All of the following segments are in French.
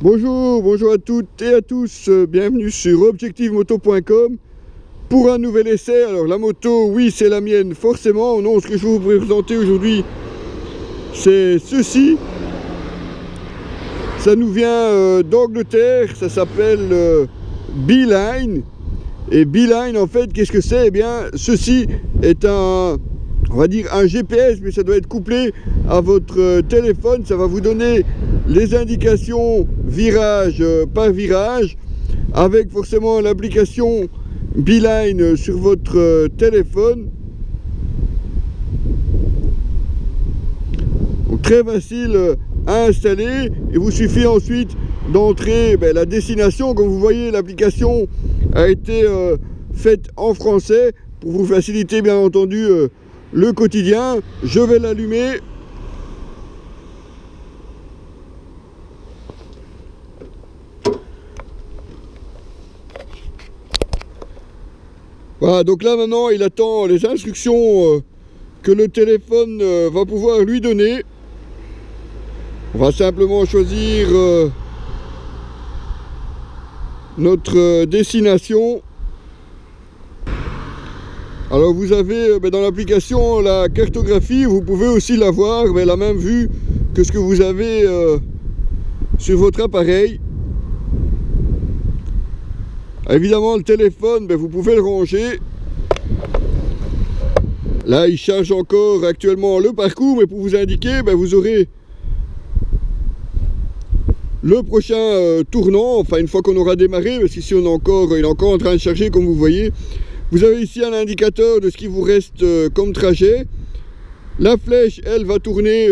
Bonjour, bonjour à toutes et à tous, bienvenue sur objectivemoto.com pour un nouvel essai. Alors la moto, oui c'est la mienne forcément. Non, ce que je vais vous présenter aujourd'hui c'est ceci. Ça nous vient d'Angleterre, ça s'appelle Beeline. Et Beeline en fait, qu'est-ce que c'est? Eh bien ceci est on va dire un GPS, mais ça doit être couplé à votre téléphone. Ça va vous donner les indications virage par virage, avec forcément l'application Beeline sur votre téléphone. Donc, très facile à installer, et vous suffit ensuite d'entrer la destination. Comme vous voyez, l'application a été faite en français pour vous faciliter bien entendu le quotidien. Je vais l'allumer. Voilà, donc là maintenant il attend les instructions que le téléphone va pouvoir lui donner. On va simplement choisir notre destination. Alors vous avez dans l'application la cartographie, vous pouvez aussi la voir, la même vue que ce que vous avez sur votre appareil. Évidemment le téléphone, vous pouvez le ranger. Là il charge encore actuellement le parcours, mais pour vous indiquer, vous aurez le prochain tournant, enfin une fois qu'on aura démarré, parce qu'ici il est encore en train de charger comme vous voyez. Vous avez ici un indicateur de ce qui vous reste comme trajet. La flèche, elle, va tourner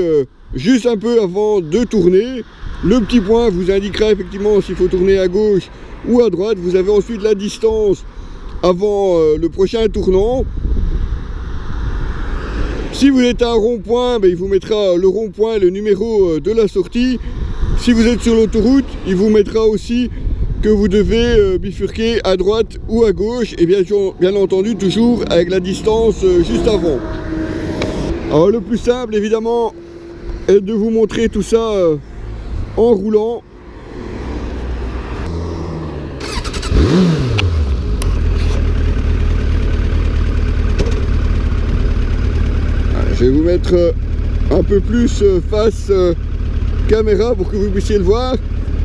juste un peu avant de tourner. Le petit point vous indiquera effectivement s'il faut tourner à gauche ou à droite. Vous avez ensuite la distance avant le prochain tournant. Si vous êtes à un rond-point, il vous mettra le rond-point et le numéro de la sortie. Si vous êtes sur l'autoroute, il vous mettra aussi que vous devez bifurquer à droite ou à gauche, et bien entendu toujours avec la distance juste avant. Alors le plus simple évidemment est de vous montrer tout ça en roulant. Je vais vous mettre un peu plus face caméra pour que vous puissiez le voir.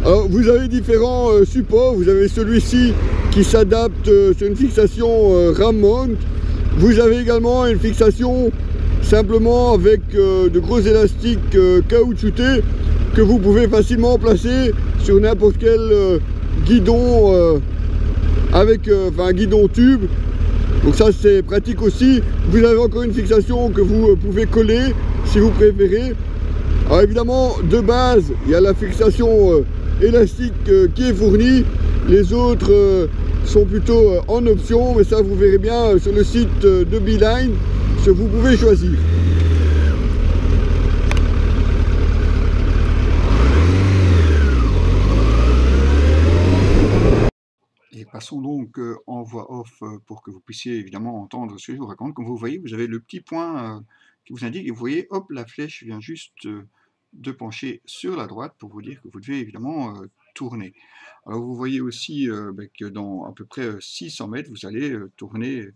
Alors vous avez différents supports. Vous avez celui-ci qui s'adapte sur une fixation ram mount. Vous avez également une fixation simplement avec de gros élastiques caoutchoutés que vous pouvez facilement placer sur n'importe quel guidon avec un guidon tube. Donc ça c'est pratique aussi. Vous avez encore une fixation que vous pouvez coller si vous préférez. Alors évidemment de base il y a la fixation élastique qui est fournie. Les autres sont plutôt en option, mais ça vous verrez bien sur le site de Beeline ce que vous pouvez choisir. Et passons donc en voix off pour que vous puissiez évidemment entendre ce que je vous raconte. Comme vous voyez, vous avez le petit point qui vous indique, et vous voyez, hop, la flèche vient juste de pencher sur la droite pour vous dire que vous devez évidemment tourner. Alors vous voyez aussi que dans à peu près 600 mètres, vous allez tourner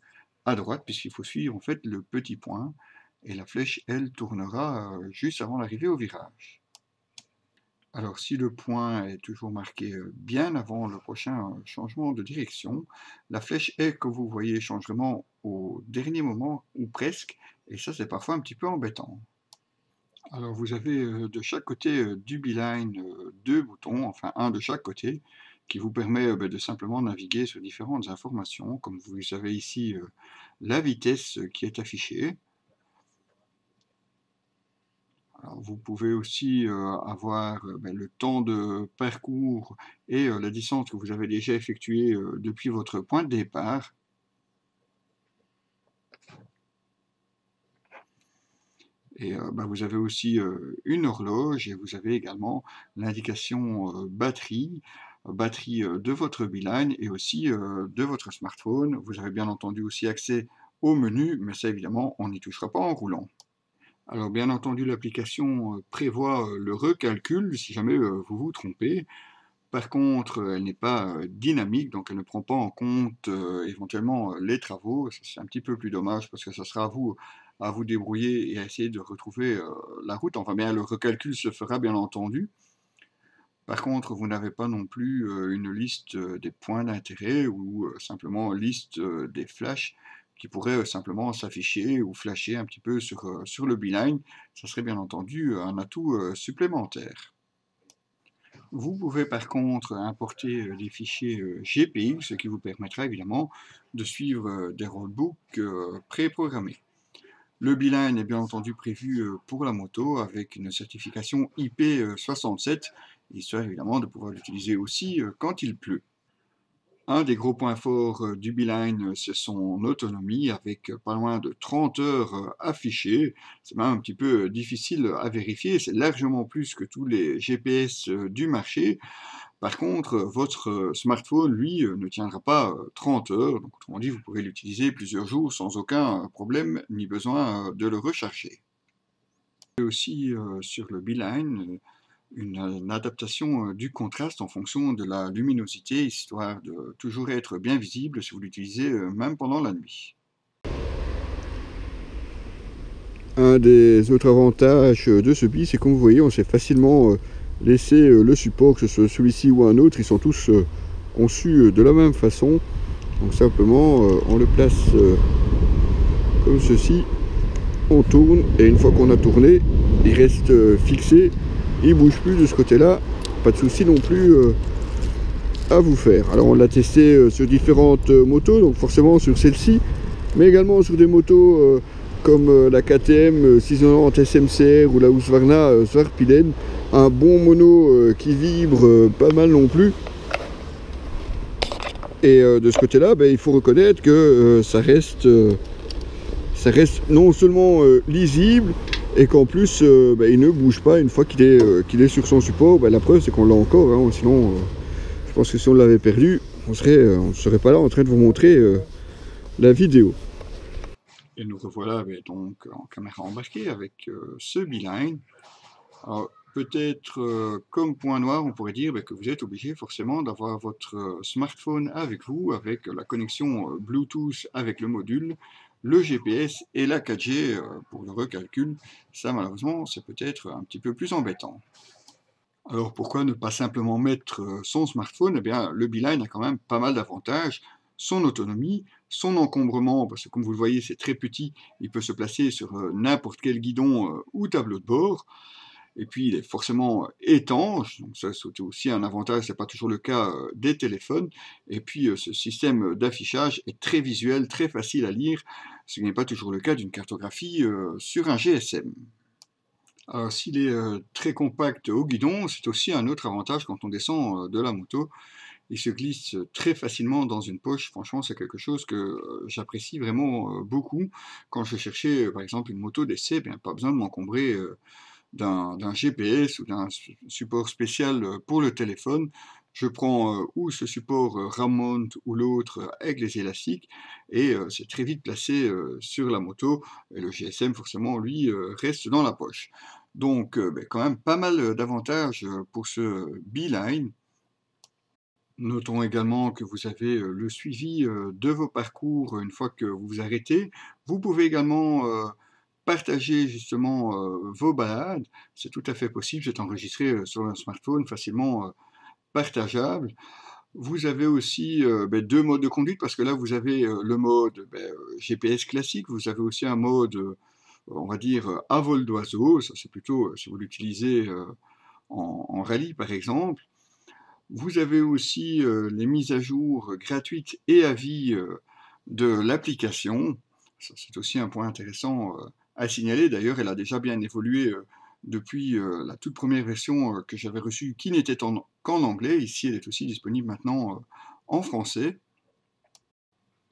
à droite, puisqu'il faut suivre en fait le petit point, et la flèche, elle, tournera juste avant l'arrivée au virage. Alors, si le point est toujours marqué bien avant le prochain changement de direction, la flèche est, que vous voyez, change vraiment au dernier moment, ou presque, et ça, c'est parfois un petit peu embêtant. Alors, vous avez de chaque côté du Beeline deux boutons, enfin un de chaque côté, qui vous permet de simplement naviguer sur différentes informations, comme vous avez ici la vitesse qui est affichée. Alors, vous pouvez aussi avoir le temps de parcours et la distance que vous avez déjà effectuée depuis votre point de départ. Et vous avez aussi une horloge, et vous avez également l'indication batterie de votre Beeline et aussi de votre smartphone. Vous avez bien entendu aussi accès au menu, mais ça évidemment on n'y touchera pas en roulant. Alors bien entendu l'application prévoit le recalcul si jamais vous vous trompez. Par contre, elle n'est pas dynamique, donc elle ne prend pas en compte éventuellement les travaux. C'est un petit peu plus dommage parce que ça sera à vous débrouiller et à essayer de retrouver la route. Enfin bien, le recalcul se fera bien entendu. Par contre, vous n'avez pas non plus une liste des points d'intérêt ou simplement liste des flashs qui pourraient simplement s'afficher ou flasher un petit peu sur le beeline. Ça serait bien entendu un atout supplémentaire. Vous pouvez par contre importer des fichiers GPX, ce qui vous permettra évidemment de suivre des roadbooks préprogrammés. Le beeline est bien entendu prévu pour la moto avec une certification IP67, histoire évidemment de pouvoir l'utiliser aussi quand il pleut. Un des gros points forts du beeline, c'est son autonomie, avec pas loin de 30 heures affichées. C'est même un petit peu difficile à vérifier, c'est largement plus que tous les GPS du marché. Par contre, votre smartphone, lui, ne tiendra pas 30 heures, donc autrement dit, vous pourrez l'utiliser plusieurs jours sans aucun problème ni besoin de le recharger. Et aussi sur le beeline, une adaptation du contraste en fonction de la luminosité, histoire de toujours être bien visible si vous l'utilisez même pendant la nuit. Un des autres avantages de ce BI, c'est comme vous voyez, on sait facilement laisser le support, que ce soit celui-ci ou un autre, ils sont tous conçus de la même façon. Donc simplement, on le place comme ceci, on tourne, et une fois qu'on a tourné, il reste fixé, il ne bouge plus de ce côté-là, pas de souci non plus à vous faire. Alors on l'a testé sur différentes motos, donc forcément sur celle-ci, mais également sur des motos comme la KTM 690 SMCR ou la Husqvarna Svartpilen, un bon mono qui vibre pas mal non plus. Et de ce côté-là, il faut reconnaître que ça reste non seulement lisible, et qu'en plus il ne bouge pas une fois qu'il est sur son support. La preuve c'est qu'on l'a encore, hein, sinon je pense que si on l'avait perdu, on ne serait pas là en train de vous montrer la vidéo. Et nous revoilà donc en caméra embarquée avec ce beeline. Alors peut-être comme point noir, on pourrait dire que vous êtes obligé forcément d'avoir votre smartphone avec vous, avec la connexion Bluetooth avec le module, le GPS et la 4G pour le recalcul. Ça malheureusement c'est peut-être un petit peu plus embêtant. Alors pourquoi ne pas simplement mettre son smartphone? Eh bien le beeline a quand même pas mal d'avantages. Son autonomie, son encombrement, parce que comme vous le voyez c'est très petit, il peut se placer sur n'importe quel guidon ou tableau de bord. Et puis il est forcément étanche, donc ça c'est aussi un avantage, c'est pas toujours le cas des téléphones. Et puis ce système d'affichage est très visuel, très facile à lire, ce qui n'est pas toujours le cas d'une cartographie sur un GSM. Alors s'il est très compact au guidon, c'est aussi un autre avantage quand on descend de la moto. Il se glisse très facilement dans une poche. Franchement, c'est quelque chose que j'apprécie vraiment beaucoup. Quand je cherchais par exemple une moto d'essai, pas besoin de m'encombrer d'un GPS ou d'un support spécial pour le téléphone. Je prends ou ce support Ramount ou l'autre avec les élastiques, et c'est très vite placé sur la moto, et le GSM forcément lui reste dans la poche. Donc quand même pas mal d'avantages pour ce beeline. Notons également que vous avez le suivi de vos parcours une fois que vous vous arrêtez. Vous pouvez également partager justement vos balades. C'est tout à fait possible, c'est enregistré sur un smartphone, facilement partageable. Vous avez aussi deux modes de conduite, parce que là vous avez le mode GPS classique, vous avez aussi un mode, on va dire, à vol d'oiseau. Ça c'est plutôt si vous l'utilisez en rallye par exemple. Vous avez aussi les mises à jour gratuites et à vie de l'application. Ça, c'est aussi un point intéressant à signaler. D'ailleurs, elle a déjà bien évolué depuis la toute première version que j'avais reçue, qui n'était qu'en anglais. Ici, elle est aussi disponible maintenant en français.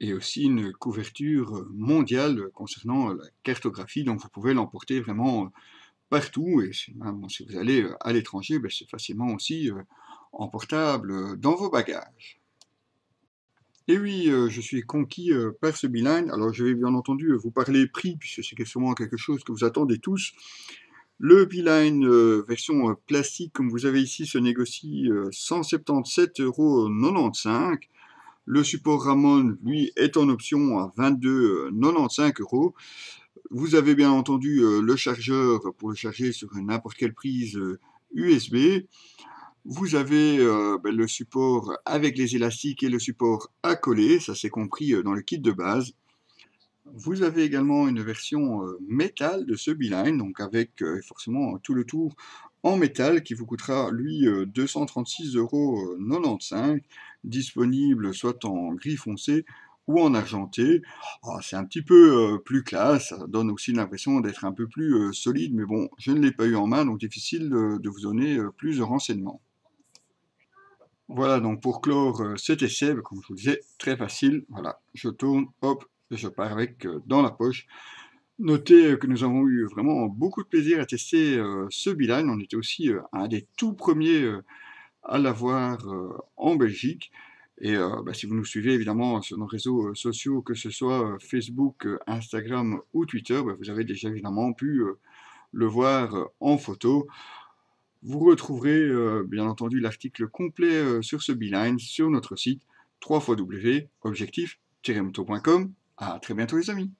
Et aussi une couverture mondiale concernant la cartographie, donc vous pouvez l'emporter vraiment partout, et même si vous allez à l'étranger, c'est facilement aussi emportable dans vos bagages. Et oui, je suis conquis par ce beeline. Alors je vais bien entendu vous parler prix, puisque c'est sûrement quelque chose que vous attendez tous. Le Beeline version plastique, comme vous avez ici, se négocie 177,95 €. Le support Ramon, lui, est en option à 22,95 €. Vous avez bien entendu le chargeur pour le charger sur n'importe quelle prise USB. Vous avez le support avec les élastiques et le support à coller, ça c'est compris dans le kit de base. Vous avez également une version métal de ce Beeline, donc avec forcément tout le tour en métal qui vous coûtera lui 236,95 €, disponible soit en gris foncé ou en argenté. Ah, c'est un petit peu plus classe, ça donne aussi l'impression d'être un peu plus solide, mais bon, je ne l'ai pas eu en main, donc difficile de vous donner plus de renseignements. Voilà, donc pour clore cet essai, comme je vous disais, très facile. Voilà, je tourne, hop, et je pars avec dans la poche. Notez que nous avons eu vraiment beaucoup de plaisir à tester ce Beeline. On était aussi un des tout premiers à l'avoir en Belgique. Et si vous nous suivez évidemment sur nos réseaux sociaux, que ce soit Facebook, Instagram ou Twitter, vous avez déjà évidemment pu le voir en photo. Vous retrouverez bien entendu l'article complet sur ce Beeline sur notre site www.objectif-moto.com. À très bientôt les amis.